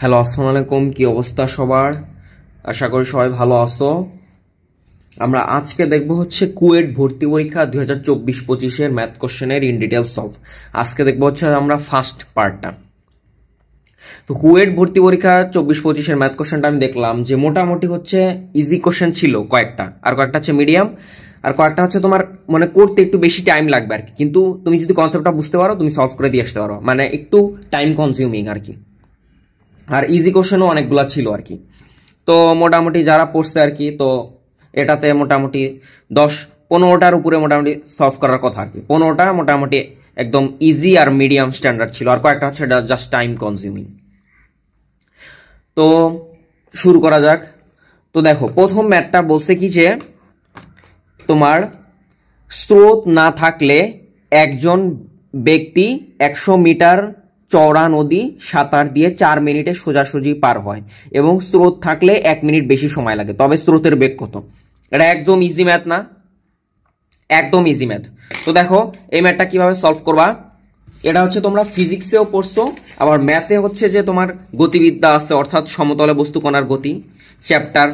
Hello, আসসালামু আলাইকুম। কি অবস্থা সবার? আশা করি সবাই ভালো আছো। আমরা আজকে দেখব হচ্ছে কুয়েট ভর্তি পরীক্ষা 2024-25 ম্যাথ কোশ্চেনের ইন ডিটেল সলভ। আজকে দেখব হচ্ছে আমরা ফার্স্ট পার্টটা। তো কুয়েট ভর্তি পরীক্ষা 24-25 ম্যাথ কোশ্চেনটা আমি দেখলাম যে মোটামুটি হচ্ছে ইজি কোশ্চেন ছিল কয়েকটা, আর কয়েকটা হচ্ছে মিডিয়াম, আর কয়েকটা হচ্ছে তোমার মানে করতে একটু বেশি টাইম লাগবে আর কি। কিন্তু তুমি যদি কনসেপ্টটা বুঝতে পারো তুমি সলভ করে দিয়ে আসতে পারো, মানে একটু টাইম কনজিউমিং আর কি। আর ইজি কোশ্চেনও অনেকগুলো ছিল আর কি। তো মোটামুটি যারা পড়ছে আর কি, তো এটাতে মোটামুটি 10-15টার উপরে মোটামুটি সলভ করার কথা আর কি। 15টা মোটামুটি একদম ইজি আর মিডিয়াম স্ট্যান্ডার্ড ছিল, আর কয়েকটা হচ্ছে জাস্ট টাইম কনজিউমিং। তো শুরু করা যাক। তো দেখো, প্রথম ম্যাথটা বলছে কি যে তোমার স্রোত না থাকলে একজন ব্যক্তি 100 মিটার চওড়া নদী সাঁতার দিয়ে 4 মিনিটে সোজাসুজি পার হয় এবং স্রোত থাকলে 1 মিনিট বেশি সময় লাগে, তবে স্রোতের বেগ কত? এটা একদম ইজি ম্যাথ না? একদম ইজি ম্যাথ। তো দেখো এই ম্যাথটা কিভাবে সলভ করবা। এটা হচ্ছে তোমরা ফিজিক্সেও পড়ছো, আবার ম্যাথে হচ্ছে যে তোমার গতিবিদ্যা আছে, অর্থাৎ সমতলে বস্তু কণার গতি, চ্যাপ্টার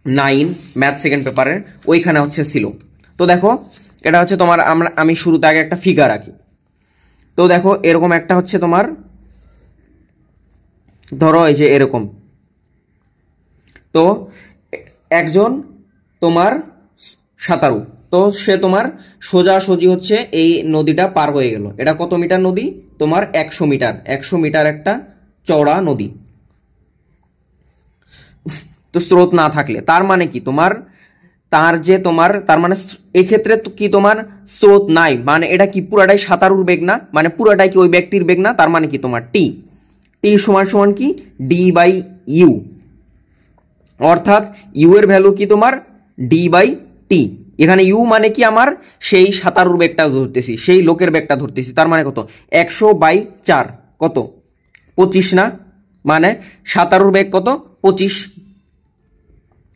9 ম্যাথ সেকেন্ড পেপারের ওইখানে হচ্ছে ছিল। তো দেখো এটা হচ্ছে তোমার আমি শুরুতে আগে একটা ফিগার আঁকি। তো দেখো এরকম একটা হচ্ছে তোমার, ধরো এই যে এরকম। তো একজন তোমার সাঁতারু, তো সে তোমার সোজাসুজি হচ্ছে এই নদীটা পার হয়ে গেল। এটা কত মিটার নদী? তোমার 100 মিটার। 100 মিটার একটা চওড়া নদী। তো স্রোত না থাকলে তার মানে কি তোমার, তার মানে এই ক্ষেত্রে কি তোমার স্রোত নাই, মানে এটা কি পুরাটাই সাঁতারুর বেগ না, মানে পুরাটাই কি ওই ব্যক্তির বেগ না? তার মানে কি তোমার টি টি সমান সমান কি ডি বাই ইউ, অর্থাৎ ইউ এর ভ্যালু কি তোমার ডি বাই টি। এখানে ইউ মানে কি আমার সেই সাঁতারুর বেগটা ধরতেছি, সেই লোকের বেগটা ধরতেছি। তার মানে কত? 100/4 কত? 25 না? মানে সাঁতারুর বেগ কত? 25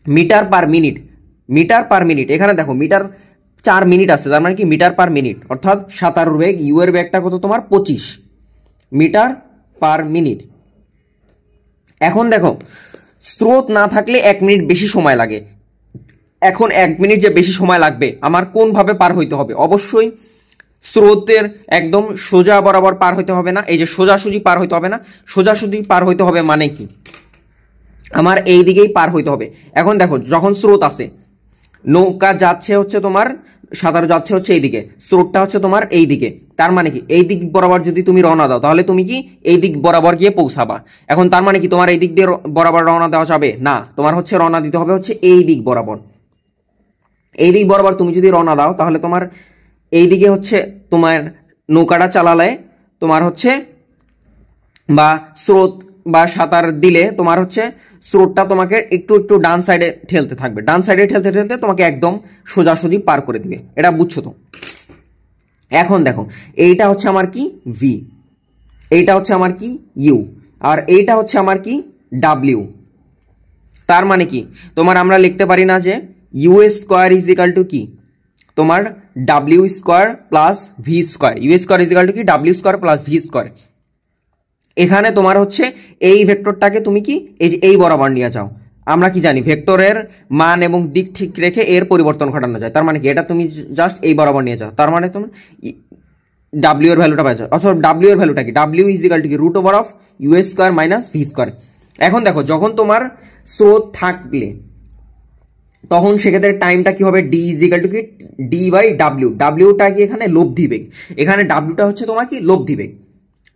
metre per minute. Metre per minute, এখানে দেখো মিটার 4 মিনিট আছে, তার মানে কি মিটার পার মিনিট, অর্থাৎ সাঁতারুর বেগ ইউ এর বেগটা কত তোমার? 25 মিটার পার মিনিট। এখন দেখো স্রোত না থাকলে 1 মিনিট বেশি সময় লাগে। এখন 1 মিনিট যে বেশি সময় লাগবে আমার কোন ভাবে পার হইতে হবে? অবশ্যই স্রোতের একদম সোজা বরাবর পার হইতে হবে না, এই যে সোজাসুজি পার হইতে হবে না। সোজাসুজি পার হইতে হবে মানে কি আমার এই দিকেই পার হইতে হবে। এখন দেখো যখন স্রোত আছে, নৌকা যাচ্ছে হচ্ছে তোমার, সাঁতার যাচ্ছে হচ্ছে এইদিকে, স্রোতটা হচ্ছে তোমার এই দিকে, তার মানে কি এই দিক বরাবর যদি তুমি রওনা দাও তাহলে তুমি কি এই দিক বরাবর গিয়ে পৌঁছাবা। এখন তার মানে কি তোমার এই দিক দিয়ে বরাবর রওনা দেওয়া যাবে না, তোমার হচ্ছে রওনা দিতে হবে হচ্ছে এই দিক বরাবর। এই দিক বরাবর তুমি যদি রওনা দাও তাহলে তোমার এই দিকে হচ্ছে তোমার নৌকাটা চালালে তোমার হচ্ছে, বা স্রোত বা সাঁতার দিলে তোমার হচ্ছে স্রোতটা তোমাকে একটু একটু ডান সাইডে ঠেলতে থাকবে, ডান সাইডে ঠেলতে ঠেলতে তোমাকে একদম সোজাসুজি পার করে দিবে। এটা বুঝছো তো? এখন দেখো এইটা হচ্ছে আমার কি ভি, এইটা হচ্ছে আমার কি ইউ, আর এইটা হচ্ছে আমার কি ডাব্লিউ। তার মানে কি তোমার আমরা লিখতে পারি না যে U square is equal to কি তোমার W square plus V square, U square is equal to কি W square plus V square. এখানে তোমার হচ্ছে এই ভেক্টরটাকে তুমি কি এই যে এই বরাবর নিয়ে যাও। আমরা কি জানি ভেক্টরের মান এবং দিক ঠিক রেখে এর পরিবর্তন ঘটানো যায়, তার মানে কি এটা তুমি জাস্ট এই বরাবর নিয়ে যাও, তার মানে তুমি ডাব্লিউ এর ভ্যালুটা পাই যাও। অথবা ডাব্লিউ এর ভ্যালুটা কি ডাব্লিউ ইজ ইকাল টু কি root over of U square minus V square. এখন দেখো যখন তোমার স্রোত থাকলে তখন সেক্ষেত্রে টাইমটা কি হবে? ডি ইজ ইকাল টু কি ডি বাই ডাব্লিউ। ডাব্লিউটা কি এখানে লব্ধি বেগ, এখানে ডাব্লিউটা হচ্ছে তোমার কি লব্ধি বেগ।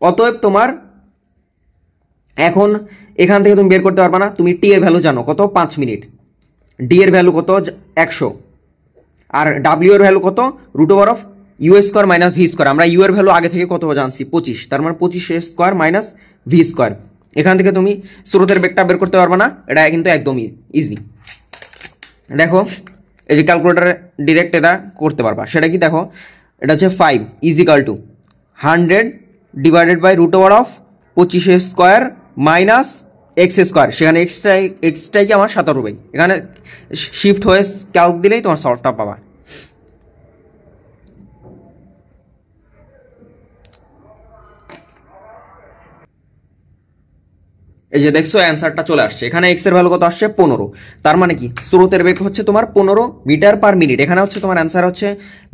অতএব তোমার এখন এখান থেকে তুমি বের করতে পারবা না, তুমি টি এর ভ্যালু জানো কত? 5 মিনিট। ডি এর ভ্যালু কত? 100। আর ডাব্লিউ এর ভ্যালু কত? Root over of U square minus V square. আমরা ইউ এর ভ্যালু আগে থেকে কত জানছি? 25, তার মানে 25 স্কোয়ার মাইনাস ভি স্কোয়ার। এখান থেকে তুমি স্রোতের বেগটা বের করতে পারবা না, এটা কিন্তু একদম ইজি। দেখো এই যে ক্যালকুলেটারে ডিরেক্ট এটা করতে পারবা, সেটা কি দেখো, এটা হচ্ছে 5 is equal to 100 divided by root over of 25 square minus X square. সেখানে এক্সটাই কি আমার 17, এখানে শিফট হয়ে ক্যালক দিলেই তোমার সলভটা পাবা। এই যে দেখছো অ্যান্সারটা চলে আসছে, এখানে এক্স এর ভ্যালু কত আসছে 15। তার মানে কি স্রোতের বেগ হচ্ছে তোমার 15 মিটার পার মিনিট। এখানে হচ্ছে তোমার অ্যান্সার হচ্ছে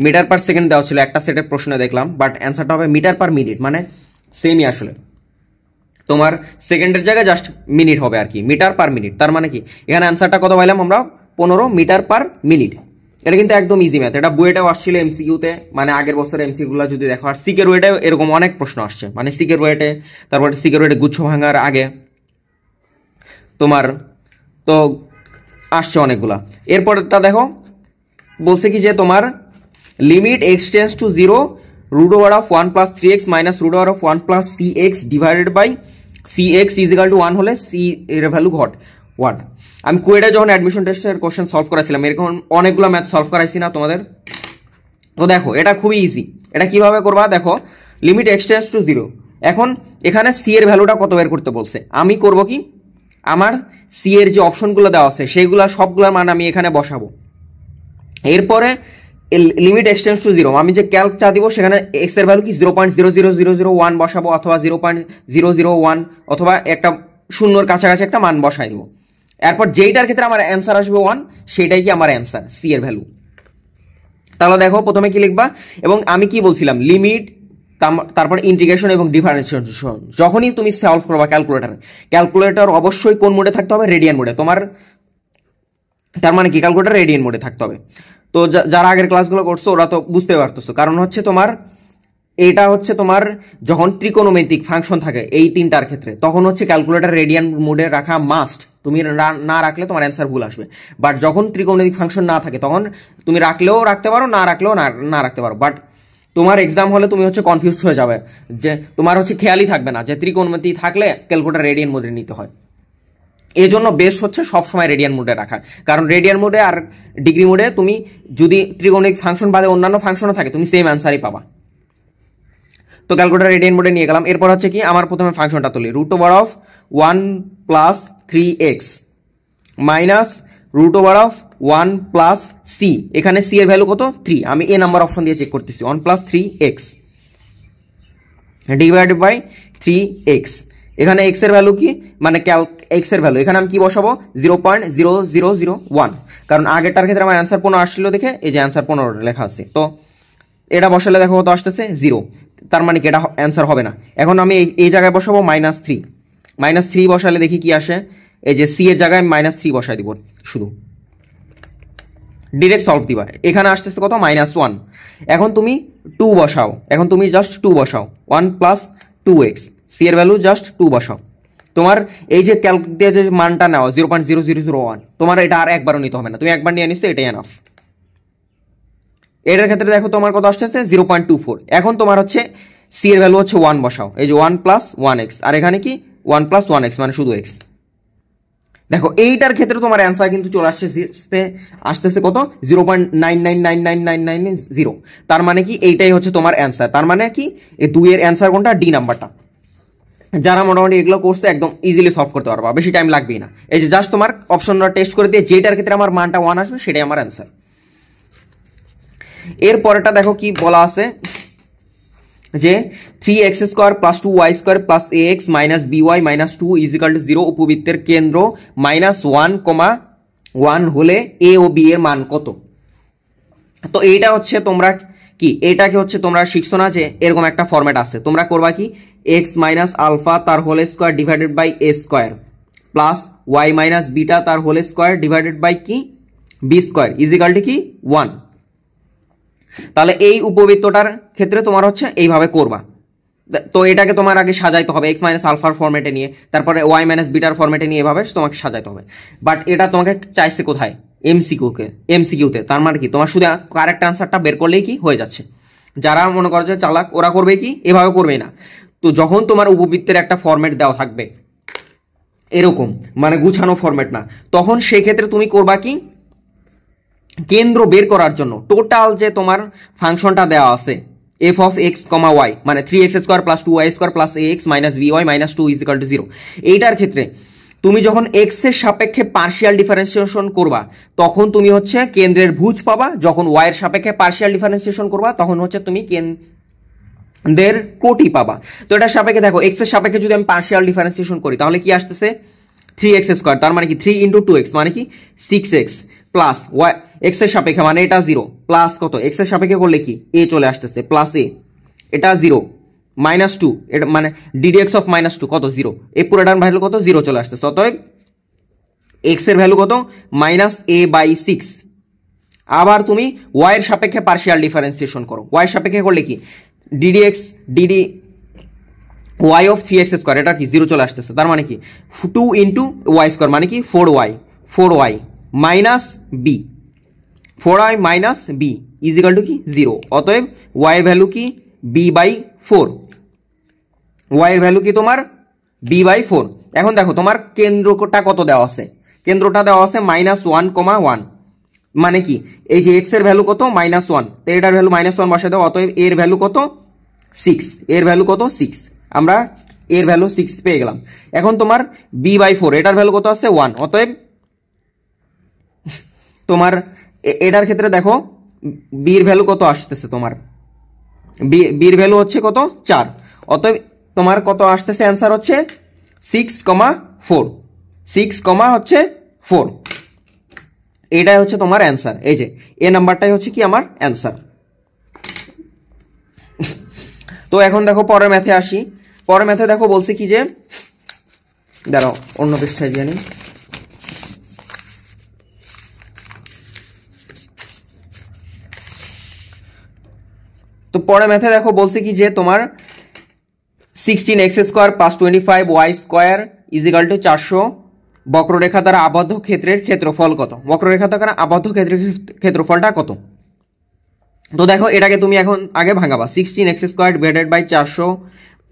মিটার পার সেকেন্ড দেওয়া ছিল একটা সেটের প্রশ্নে দেখলাম, বাট অ্যান্সারটা হবে মিটার পার মিনিট, মানে সেমই আসলে তোমার সেকেন্ডের জায়গায় জাস্ট মিনিট হবে আর কি, মিটার পার মিনিট। তার মানে কি এখানে অ্যান্সারটা কত পাইলাম আমরা 15 মিটার পার মিনিট। এটা কিন্তু একদম ইজি ম্যাথ, এটা বুয়েটাও আসছিল এমসিকিউতে, মানে আগের বছরের এমসিকিউ গুলো যদি দেখো। আর সিকের ওয়েটে এরকম অনেক প্রশ্ন আসছে, মানে সিকের ওয়েটে, তারপরে সিকের ওয়েটে গুচ্ছ ভাঙার আগে তোমার তো আসছে অনেকগুলা। এরপরটা দেখো বলছে কি যে তোমার limit X tends to 0 root over of 1 plus 3x minus root over of 1 plus cx divided by cx is equal to 1 হলে c এর ভ্যালু হোয়াট। আমি কুয়েটে যখন অ্যাডমিশন টেস্টের কোশ্চেন সলভ করাছিলাম, এরকম অনেকগুলো ম্যাথ সলভ করাইছি না তোমাদের? তো দেখো এটা খুবই ইজি। এটা কিভাবে করবা দেখো, লিমিট এক্স টেন্ডস টু 0, এখন এখানে c এর ভ্যালুটা কত বের করতে বলছে। আমি করব কি, আমার c এর যে অপশনগুলো দেওয়া আছে সেইগুলা সবগুলোর মান আমি এখানে বসাবো। এরপরে লিমিট এক্স টেন্ডস টু 0 আমি যে ক্যালক চা দিব সেখানে এক্স এর ভ্যালু কি 0.00001 বসাবো, অথবা 0.001, অথবা একটা শূন্যর কাছাকাছি একটা মান বসাই দিব। এরপর যেইটার ক্ষেত্রে আমার অ্যান্সার আসবে 1, সেটাই কি আমার অ্যান্সার, c এর ভ্যালু। তাহলে দেখো প্রথমে কি লিখবা, এবং আমি কি বলছিলাম লিমিট, তারপর ইন্টিগ্রেশন এবং ডিফারেন্সিয়েশন। যখনই তুমি সলভ করবা ক্যালকুলেটর অবশ্যই কোন মোডে থাকতে হবে, রেডিয়ান মোডে। তোমার তার মানে কি ক্যালকুলেটর রেডিয়ান মোডে থাকতে হবে। তো যারা আগের ক্লাসগুলো করছো ওরা তো বুঝতে পারতেছো, কারণ হচ্ছে তোমার এটা হচ্ছে তোমার যখন ত্রিকোণমিতিক ফাংশন থাকে এই তিনটার ক্ষেত্রে, তখন হচ্ছে ক্যালকুলেটর রেডিয়ান মোডে রাখা মাস্ট। তুমি না রাখলে তোমার অ্যান্সার ভুল আসবে। বাট যখন ত্রিকোণমিতিক ফাংশন না থাকে তখন তুমি রাখলেও রাখতে পারো, না রাখলেও না রাখতে পারো। বাট তোমার এক্সাম হলে তুমি হচ্ছে কনফিউজ হয়ে যাবে, যে তোমার হচ্ছে খেয়ালই থাকবে না যে ত্রিকোণমিতি থাকলে ক্যালকুলেটর রেডিয়ান মোডে নিতে হয়। এই জন্য বেস্ট হচ্ছে সবসময় রেডিয়ান মোডে রাখা, কারণ রেডিয়ান মোডে আর ডিগ্রি মোডে তুমি যদি ত্রিকোণিক ফাংশন বাদে অন্যান্য ফাংশনও থাকে তুমি সেম অ্যান্সারই পাবা। তো ক্যালকুলেটর রেডিয়ান মোডে নিয়ে গেলাম। এরপর হচ্ছে কি আমার প্রথমে ফাংশনটা তুলি, root over of 1 plus 3x minus root over of 1 plus c, এখানে c এর ভ্যালু কত 3, আমি এ নাম্বার অপশন দিয়ে চেক করতেছি, 1 plus 3x divided by 3x। এখানে x এর ভ্যালু কি, মানে x এর ভ্যালু এখানে আমি কি বসাবো 0.0001, কারণ আগেরটার ক্ষেত্রে আমার অ্যান্সার 15 আসছিল দেখে এই যে অ্যান্সার 15 লেখা আছে। তো এটা বসালে দেখো কত আসতেছে 0, তার মানে কি এটা অ্যান্সার হবে না। এখন আমি এই জায়গায় বসাবো -3 বসালে দেখি কি আসে, এই যে c এর জায়গায় -3 বসাই দিব, শুধু ডিরেক্ট সলভ দিবা। এখানে আসতেছে কত -1। এখন তুমি 2 বসাও, এখন তুমি জাস্ট 2 বসাও, 1 প্লাস 2x, c এর ভ্যালু জাস্ট 2 বসাও। তোমার এই যে ক্যালক দিয়ে যে মানটা নাও 0.0001, তোমার এটা আর একবারও নিতে হবে না, তুমি একবার নিয়ে নিছো এটাই এনাফ। এটার ক্ষেত্রে দেখো তোমার কত আসতেছে 0.24। এখন তোমার হচ্ছে c এর ভ্যালু হচ্ছে 1 বসাও, এই যে 1 প্লাস 1x, আর এখানে কি 1 প্লাস 1x মানে শুধু x। দেখো এইটার ক্ষেত্রে তোমার অ্যান্সার কিন্তু চলে আসতেছে কত 0.99999990। তার মানে কি এইটাই হচ্ছে তোমার অ্যান্সার। তার মানে কি এই 2 এর অ্যান্সার কোনটা, ডি নাম্বারটা। যারা মোটামুটি এগুলো করছে একদম ইজিলি সলভ করতে পারবা, বেশি টাইম লাগবেই না। এই যে জাস্ট তোমার অপশনটা টেস্ট করে দিয়ে যেটার ক্ষেত্রে আমার মানটা 1 আসবে সেটাই আমার অ্যান্সার। এর পরেরটা দেখো কি বলা আছে, যে 3x² plus 2y² plus ax minus by minus 2 is equal two 0 উপবৃত্তের কেন্দ্র -1,1 হলে a ও b এর মান কত। তো এইটা হচ্ছে তোমরা কি এটাকে হচ্ছে তোমরা শিখছো না যে এরকম একটা ফরম্যাট আছে, তোমরা করবা কি x মাইনাস আলফা তার whole square divided by a square plus y minus beta তার হোল স্কোয়ার ডিভাইডেড বাই কি b square is equal to কি 1। তাহলে এই উপবৃত্তটার ক্ষেত্রে তোমার হচ্ছে এইভাবে করবা। তো এটাকে তোমার আগে সাজাইতে হবে x মাইনাস আলফার ফরম্যাটে নিয়ে, তারপরে y মাইনাস বিটার ফরম্যাটে নিয়ে এভাবে তোমাকে সাজাইতে হবে। বাট এটা তোমাকে চাইছে কোথায়, এমসিকিউতে। তার মানে কি তোমার শুধু কারেক্ট আনসারটা বের করলেই কি হয়ে যাচ্ছে। যারা মনে করো যে চালাক ওরা করবে কি এভাবে করবেই না। তো যখন তোমার উপবৃত্তের একটা ফরম্যাট দেওয়া থাকবে এরকম, মানে গুছানো ফরম্যাট না, তখন সেই ক্ষেত্রে তুমি করবা কি কেন্দ্র বের করার জন্য টোটাল যে তোমার ফাংশনটা দেওয়া আছে f of x, y মানে 3x² plus 2y² plus ax minus by minus 2 is equal two 0, এইটার ক্ষেত্রে তুমি যখন x এর সাপেক্ষে পার্শিয়াল ডিফারেন্সিয়েশন করবা তখন তুমি হচ্ছে কেন্দ্রের ভুজ পাবা, যখন y এর সাপেক্ষে পার্শিয়াল ডিফারেন্সিয়েশন করবা তখন হচ্ছে তুমি দের কোটি পাবা। তো এটা সাপেক্ষে দেখো এক্স এর সাপেক্ষে যদি আমি পার্শিয়াল ডিফারেন্সিয়েশন করি তাহলে কি আসতেছে 3x², তার মানে কি 3 × 2x মানে কি 6x প্লাস ওয়াই এক্স এর সাপেক্ষে মানে এটা 0 প্লাস কত এক্স এর সাপেক্ষে করলে কি a চলে আসতেছে প্লাস a, এটা 0 -2, এটা মানে ddx অফ -2 কত 0, এই পুরোটার ভ্যালু কত 0 চলে আসতেছে। অতএব x এর ভ্যালু কত -a/6। আবার তুমি y এর সাপেক্ষে পার্শিয়াল ডিফারেন্সিয়েশন করো, y এর সাপেক্ষে করলে কি ddx dd y of 3x² এটা কি 0 চলে আসতেছে, তার মানে কি 2 × y² মানে কি 4y minus b, 4y minus b is equal to কি 0। অতএব y এর ভ্যালু কি b/4, y এর ভ্যালু কি তোমার b/4। এখন দেখো তোমার কেন্দ্রটা কত দেওয়া আছে, কেন্দ্রটা দেওয়া আছে -1,1, মানে কি এই যে x এর ভ্যালু কত -1, তো এটার ভ্যালু -1 বসায় দাও। অতএব এর ভ্যালু কত 6, এর ভ্যালু কত 6, আমরা এর ভ্যালু 6 পেয়ে গেলাম। এখন তোমার b/4 এটার ভ্যালু কত আছে 1, অতএব তোমার এটার ক্ষেত্রে দেখো b এর ভ্যালু কত আসতেছে, তোমার b এর ভ্যালু হচ্ছে কত 4, অতএব তোমার কত আসতেছে অ্যান্সার হচ্ছে 6,4, 6,4, এটাই হচ্ছে তোমার অ্যান্সার। এই যে এ নাম্বারটাই হচ্ছে কি আমার অ্যান্সার। তো এখন দেখো পরের ম্যাথে আসি, পরের ম্যাথে দেখো বলছে কি যে দাঁড়াও অন্য পৃষ্ঠায় জানি, তো পরের ম্যাথে দেখো বলছে কি যে তোমার 16x² + 25y² = 400 বক্ররেখা দ্বারা আবদ্ধ ক্ষেত্রের ক্ষেত্রফল কত, বক্ররেখা দ্বারা আবদ্ধ ক্ষেত্রের ক্ষেত্রফলটা কত। তো দেখো এটাকে তুমি এখন আগে ভাঙাবা, 16x² / 400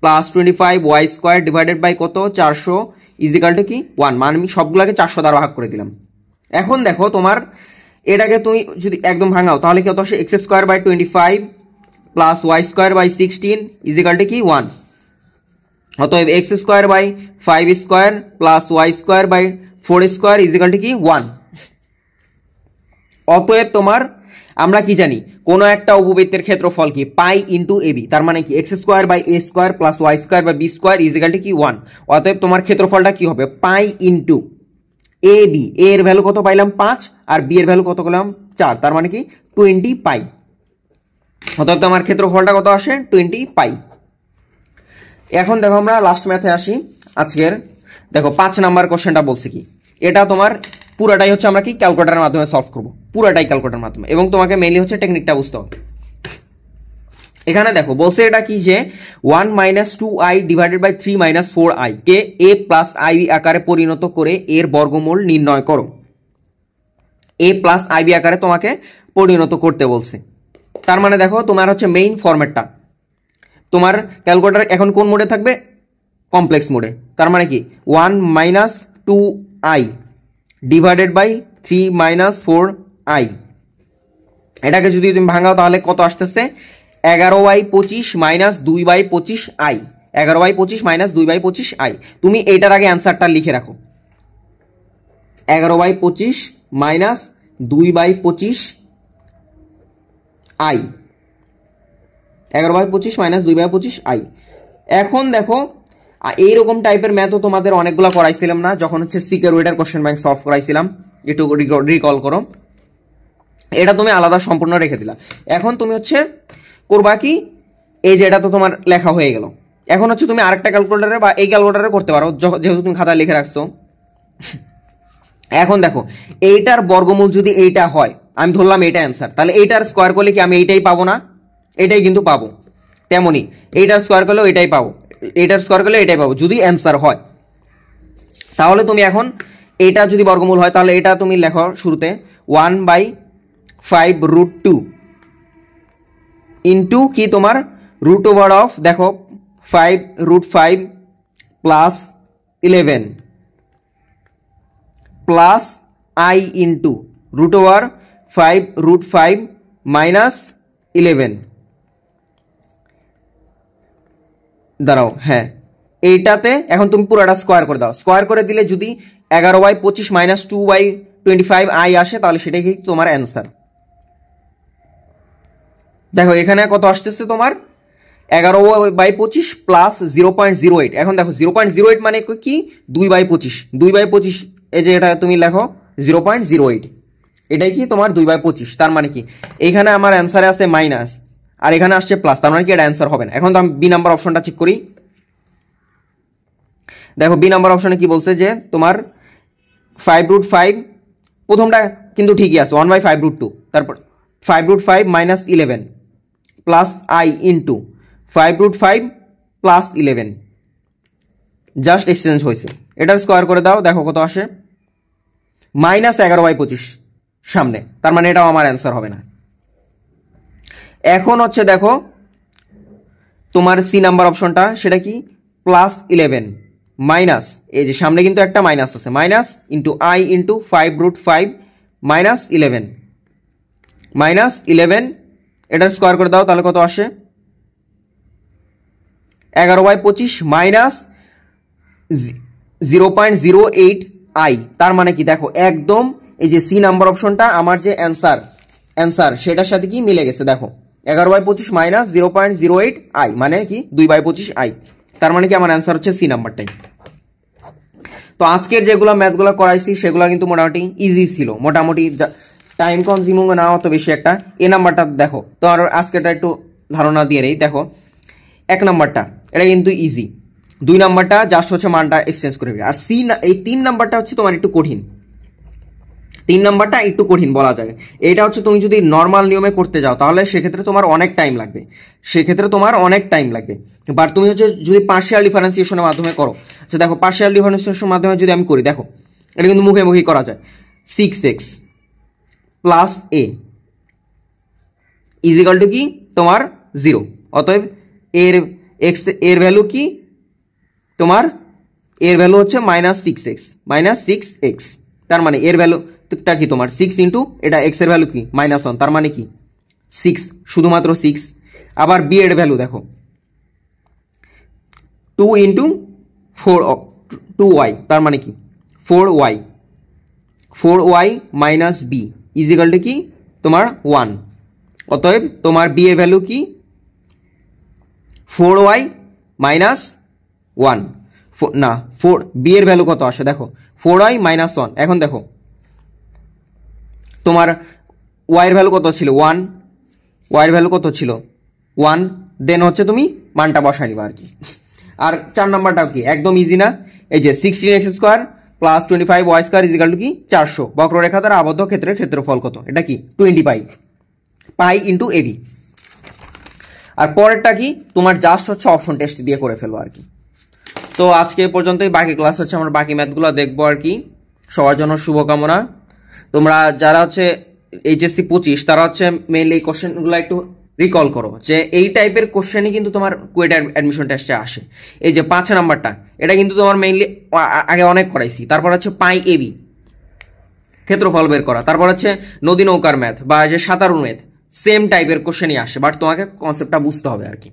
+ 25y² কত 400 = কি 1, মানে আমি সবগুলোকে 400 দ্বারা ভাগ করে দিলাম। এখন দেখো তোমার এটাকে তুমি যদি একদম ভাঙাও তাহলে কত আসে x² / 25 + y² / 16 = কি 1, অতএব x² / 5² + y² / 4² = কি 1। অতএব তোমার আমরা কি জানি কোন একটা উপবৃত্তের ক্ষেত্রফল কি পাই * ab, তার মানে কি x² / a² + y² / b² = কি 1, অতএব তোমার ক্ষেত্রফলটা কি হবে পাই * ab, a এর ভ্যালু কত পাইলাম 5 আর b এর ভ্যালু কত পেলাম 4, তার মানে কি 20 পাই। অতএব তোমার ক্ষেত্রফলটা কত আসে 20 পাই। এখন দেখো আমরা লাস্ট ম্যাথে আসি আজকের, দেখো 5 নাম্বার কোশ্চেনটা বলছে কি, এটা তোমার পুরাটাই হচ্ছে আমরা কি ক্যালকুলেটরের মাধ্যমে সলভ করব, পুরাটাই ক্যালকুলেটরের মাধ্যমে, এবং তোমাকে মেইনলি হচ্ছে টেকনিকটা বুঝতে হবে। এখানে দেখো বলছে এটা কি যে 1 - 2i / 3 - 4i K a + ib আকারে পরিণত করে এর বর্গমূল নির্ণয় করো, a + ib আকারে তোমাকে পরিণত করতে বলছে। তার মানে দেখো তোমার হচ্ছে মেইন ফরম্যাটটা, তোমার ক্যালকুলেটর এখন কোন মোডে থাকবে কমপ্লেক্স মোডে, তার মানে কি 1 - 2i / 3 - 4i, এটাকে যদি তুমি ভাঙাও তাহলে কত আসতেছে 11/25 - 2/25i, 11/25 - 2/25i। তুমি এইটার আগে অ্যান্সারটা লিখে রাখো, 11/25 - 2/25i, 11/25 - 2/25i। এখন দেখো এইরকম টাইপের ম্যাথও তোমাদের অনেকগুলো করাইছিলাম না যখন হচ্ছে সিকিউরিটার কোশ্চেন ব্যাংক সলভ করাইছিলাম, একটু রিকল করো, এটা তুমি আলাদা সম্পূর্ণ রেখে দিলা। এখন তুমি হচ্ছে করবা কি এই যে এটা তো তোমার লেখা হয়ে গেল, এখন হচ্ছে তুমি আরেকটা ক্যালকুলেটরে বা এই ক্যালকুলেটরে করতে পারো যেহেতু তুমি খাতায় লিখে রাখছো। এখন দেখো এইটার বর্গমূল যদি এইটা হয়, আমি ধরলাম এইটা অ্যান্সার, তাহলে এইটার স্কোয়ার করলে কি আমি এইটাই পাবো না, এটাই কিন্তু পাবো, তেমনি এইটার স্কোয়ার করলেও এটাই পাবো, এইটার স্কোয়ার করলে এটাই পাবো যদি অ্যান্সার হয়। তাহলে তুমি এখন এটা যদি বর্গমূল হয় তাহলে এটা তুমি লেখো শুরুতে 1/5√2 ইন্টু কি তোমার √of দেখো 5√5 + 11 প্লাস i ইন্টু √5 - 11, দাঁড়াও হ্যাঁ এইটাতে এখন তুমি পুরোটা স্কোয়ার করে দাও, স্কোয়ার করে দিলে যদি 11/25 - 2/25i আসে তাহলে সেটাই কি তোমার অ্যান্সার। দেখো এখানে কত আসতেছে তোমার 11/25 প্লাস 0.08। এখন দেখো 0.08 মানে কি 2/25, 2/25 এই যে এটা তুমি লেখো 0.08, এটাই কি তোমার 2/25। তার মানে কি এখানে আমার অ্যান্সারে আছে মাইনাস আর এখানে আসছে প্লাস, তার মানে কি এটা অ্যান্সার হবে না। এখন তো আমি বি নাম্বার অপশনটা চেক করি। দেখো বি নাম্বার অপশনে কি বলছে যে তোমার 5√5, প্রথমটা কিন্তু ঠিকই আছে 1/5√2, তারপর 5√5 minus 11 plus I into 5√5 plus 11, just exchange হয়েছে। এটার স্কোয়ার করে দাও, দেখো কত আসে, মাইনাস 11/25 সামনে, তার মানে এটাও আমার অ্যান্সার হবে না। এখন হচ্ছে দেখো তোমার সি নাম্বার অপশনটা, সেটা কি প্লাস 11 মাইনাস, এই যে সামনে কিন্তু একটা মাইনাস আছে, minus into I into 5√5 minus 11, minus 11, এটার স্কোয়ার করে দাও, তাহলে কত আসে 11/25 মাইনাস 0.08 আই। তার মানে কি দেখো একদম এই যে সি নাম্বার অপশনটা আমার যে অ্যান্সার সেটার সাথে কি মিলে গেছে। দেখো 11/25 মাইনাস 0.08 আই মানে কি 2/25 আই, তার মানে কি আমার অ্যান্সার হচ্ছে সি নাম্বারটাই। তো আজকের যেগুলো ম্যাথগুলো করাইছি সেগুলো কিন্তু মোটামুটি ইজি ছিল, মোটামুটি টাইম কনজিউমিং না অত বেশি একটা। এ নাম্বারটা দেখো তোমার আজকেটা একটু ধারণা দিয়ে নেই। দেখো 1 নাম্বারটা এটা কিন্তু ইজি, 2 নাম্বারটা জাস্ট হচ্ছে মানটা এক্সচেঞ্জ করে, আর সি এই 3 নাম্বারটা হচ্ছে তোমার একটু কঠিন, 3 নাম্বারটা একটু কঠিন বলা যায়। এটা হচ্ছে তুমি যদি নর্মাল নিয়মে করতে যাও তাহলে সেক্ষেত্রে তোমার অনেক টাইম লাগবে, বাট তুমি হচ্ছে যদি পার্শিয়াল ডিফারেন্সিয়েশনের মাধ্যমে করো। আচ্ছা দেখো পার্শিয়াল ডিফারেন্সিয়েশনের মাধ্যমে যদি আমি করি, দেখো এটা কিন্তু মুখে মুখে করা যায়, 6x plus a is equal to কি তোমার 0, অতএব এর ভ্যালু কি তোমার, এর ভ্যালু হচ্ছে -6x, তার মানে এর ভ্যালুটা কি তোমার 6 ইন্টু এটা x এর ভ্যালু কি -1, তার মানে কি 6, শুধুমাত্র 6। আবার b এর ভ্যালু দেখো 2 ইন্টু 2y, তার মানে কি 4y minus b is equal to কি তোমার 1, অতএব তোমার b এর ভ্যালু কি 4y মাইনাস 1 না 4, b এর ভ্যালু কত আসে দেখো 4y মাইনাস 1। এখন দেখো তোমার y এর ভ্যালু কত ছিল 1, y এর ভ্যালু কত ছিল 1, দেন হচ্ছে তুমি মানটা বসাই নিবা আর কি। আর 4 নাম্বারটাও কি একদম ইজি না, এই যে 16x square plus 25y square is equal to কি 400, বক্ররেখা দ্বারা আবদ্ধ ক্ষেত্রের ক্ষেত্রফল কত, এটা কি 20 পাই ইন্টু এবি। আর পরেরটা কি তোমার জাস্ট হচ্ছে অপশন টেস্ট দিয়ে করে ফেলবো আর কি। তো আজকে পর্যন্তই, বাকি ক্লাস হচ্ছে আমরা বাকি ম্যাথগুলো দেখবো আর কি। সবার জন্য শুভকামনা। তোমরা যারা হচ্ছে এইচএসসি 25 তারা হচ্ছে মেইনলি এই কোশ্চেনগুলো একটু রিকল করো, যে এই টাইপের কোশ্চেনই কিন্তু তোমার কুয়েট অ্যাডমিশন টেস্টে আসে। এই যে 5 নাম্বারটা এটা কিন্তু তোমার মেইনলি আগে অনেক করাইছি। তারপর হচ্ছে পাই এবি ক্ষেত্রফল বের করা, তারপর হচ্ছে নদী নৌকার ম্যাথ বা যে সাঁতারু ম্যাথ, সেম টাইপের কোশ্চেনই আসে, বাট তোমাকে কনসেপ্টটা বুঝতে হবে আর কি।